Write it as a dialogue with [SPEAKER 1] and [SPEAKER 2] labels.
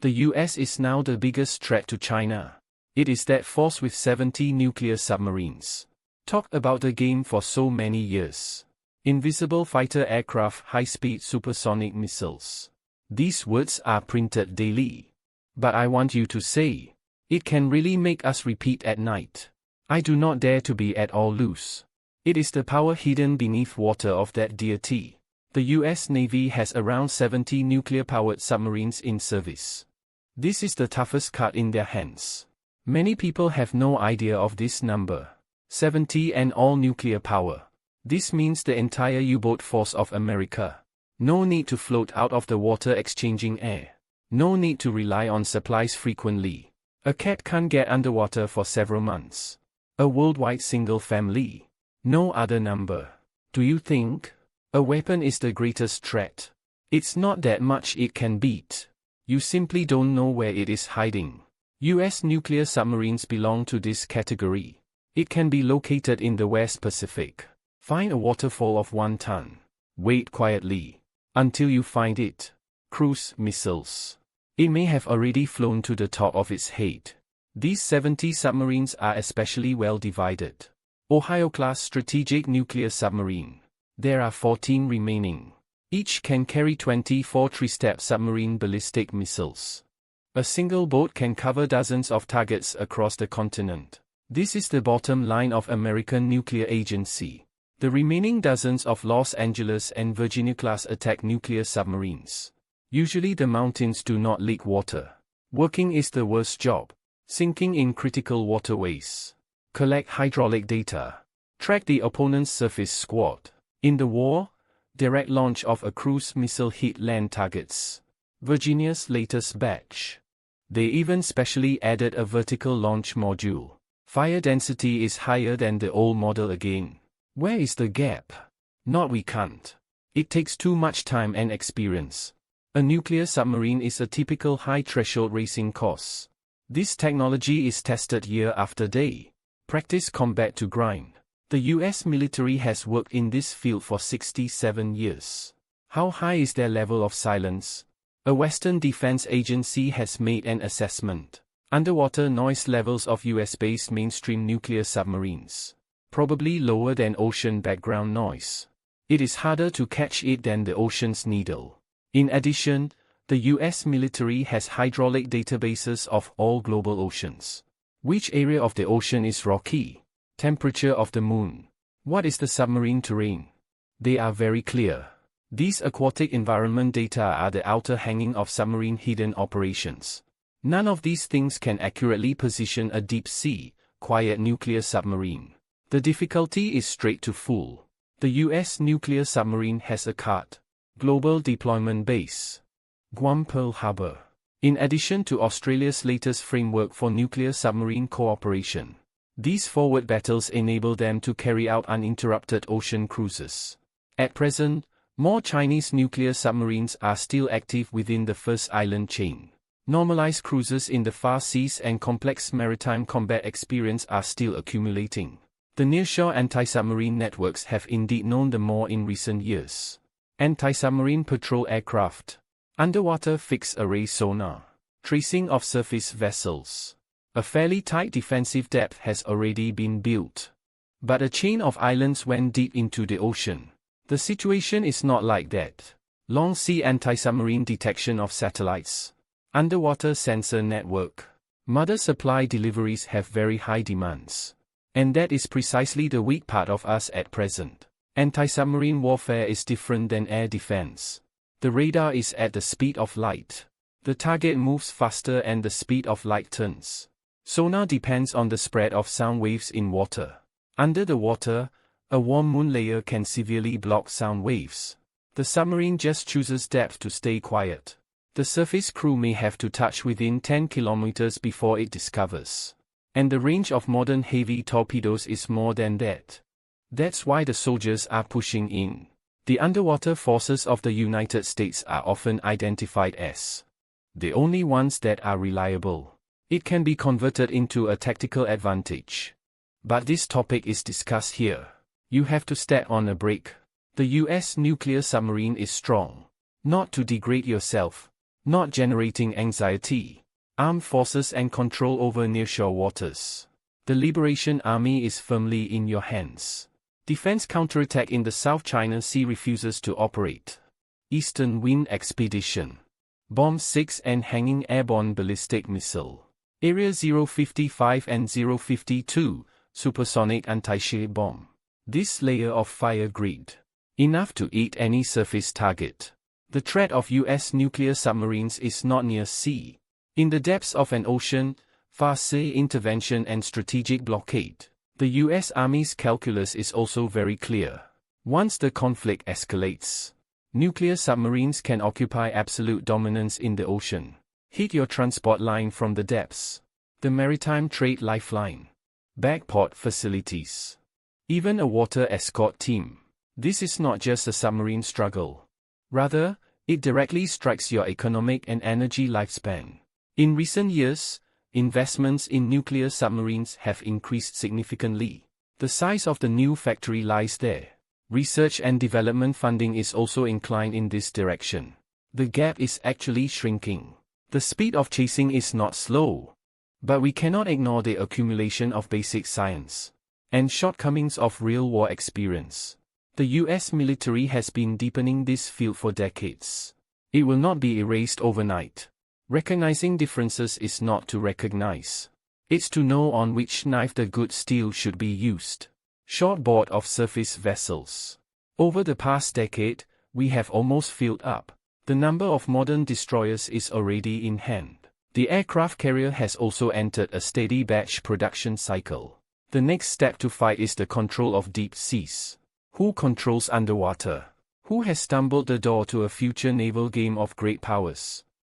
[SPEAKER 1] The US is now the biggest threat to China. It is that force with 70 nuclear submarines. Talk about the game for so many years. Invisible fighter aircraft, high-speed supersonic missiles. These words are printed daily. But I want you to say, it can really make us repeat at night. I do not dare to be at all loose. It is the power hidden beneath water of that deity. The US Navy has around 70 nuclear-powered submarines in service. This is the toughest card in their hands. Many people have no idea of this number. 70 and all nuclear power. This means the entire U-boat force of America. No need to float out of the water exchanging air. No need to rely on supplies frequently. A cat can't get underwater for several months. A worldwide single family. No other number. Do you think a weapon is the greatest threat? It's not that much it can beat. You simply don't know where it is hiding. US nuclear submarines belong to this category. It can be located in the West Pacific. Find a waterfall of 1 ton. Wait quietly until you find it. Cruise missiles. It may have already flown to the top of its head. These 70 submarines are especially well divided. Ohio-class strategic nuclear submarine. There are 14 remaining. Each can carry 24 three-step submarine ballistic missiles. A single boat can cover dozens of targets across the continent. This is the bottom line of American nuclear agency. The remaining dozens of Los Angeles and Virginia-class attack nuclear submarines. Usually the mountains do not leak water. Working is the worst job. Sinking in critical waterways. Collect hydraulic data. Track the opponent's surface squad. In the war, direct launch of a cruise missile hit land targets. Virginia's latest batch. They even specially added a vertical launch module. Fire density is higher than the old model again. Where is the gap? Not we can't. It takes too much time and experience. A nuclear submarine is a typical high-threshold racing course. This technology is tested year after day. Practice combat to grind. The US military has worked in this field for 67 years. How high is their level of silence? A Western defense agency has made an assessment. Underwater noise levels of US-based mainstream nuclear submarines. Probably lower than ocean background noise. It is harder to catch it than the ocean's needle. In addition, the US military has hydraulic databases of all global oceans. Which area of the ocean is rocky? Temperature of the moon. What is the submarine terrain? They are very clear. These aquatic environment data are the outer hanging of submarine hidden operations. None of these things can accurately position a deep-sea, quiet nuclear submarine. The difficulty is straight to full. The US nuclear submarine has a CAD, Global Deployment Base, Guam Pearl Harbor. In addition to Australia's latest framework for nuclear submarine cooperation, these forward battles enable them to carry out uninterrupted ocean cruises. At present, more Chinese nuclear submarines are still active within the first island chain. Normalized cruises in the far seas and complex maritime combat experience are still accumulating. The nearshore anti-submarine networks have indeed known them more in recent years. Anti-submarine patrol aircraft. Underwater fixed-array sonar. Tracing of surface vessels. A fairly tight defensive depth has already been built. But a chain of islands went deep into the ocean. The situation is not like that. Long-sea anti-submarine detection of satellites. Underwater sensor network. Mother supply deliveries have very high demands. And that is precisely the weak part of us at present. Anti-submarine warfare is different than air defense. The radar is at the speed of light. The target moves faster and the speed of light turns. Sonar depends on the spread of sound waves in water. Under the water, a warm moon layer can severely block sound waves. The submarine just chooses depth to stay quiet. The surface crew may have to touch within 10 kilometers before it discovers. And the range of modern heavy torpedoes is more than that. That's why the soldiers are pushing in. The underwater forces of the United States are often identified as the only ones that are reliable. It can be converted into a tactical advantage. But this topic is discussed here. You have to step on a brake. The US nuclear submarine is strong. Not to degrade yourself. not generating anxiety, armed forces and control over nearshore waters. The Liberation Army is firmly in your hands. Defense counterattack in the South China Sea refuses to operate. Eastern Wind Expedition. Bomb 6 and hanging airborne ballistic missile. Area 055 and 052, supersonic anti-ship bomb. This layer of fire grid. Enough to eat any surface target. The threat of US nuclear submarines is not near sea. In the depths of an ocean, far-sea intervention and strategic blockade. The US Army's calculus is also very clear. Once the conflict escalates, nuclear submarines can occupy absolute dominance in the ocean. Hit your transport line from the depths. The maritime trade lifeline. Backport facilities. Even a water escort team. This is not just a submarine struggle. Rather, it directly strikes your economic and energy lifespan. In recent years, investments in nuclear submarines have increased significantly. The size of the new factory lies there. Research and development funding is also inclined in this direction. The gap is actually shrinking. The speed of chasing is not slow. But we cannot ignore the accumulation of basic science and shortcomings of real war experience. The US military has been deepening this field for decades. It will not be erased overnight. Recognizing differences is not to recognize. It's to know on which knife the good steel should be used. Shortboard of surface vessels. Over the past decade, we have almost filled up. The number of modern destroyers is already in hand. The aircraft carrier has also entered a steady batch production cycle. The next step to fight is the control of deep seas. Who controls underwater? Who has stumbled the door to a future naval game of great powers?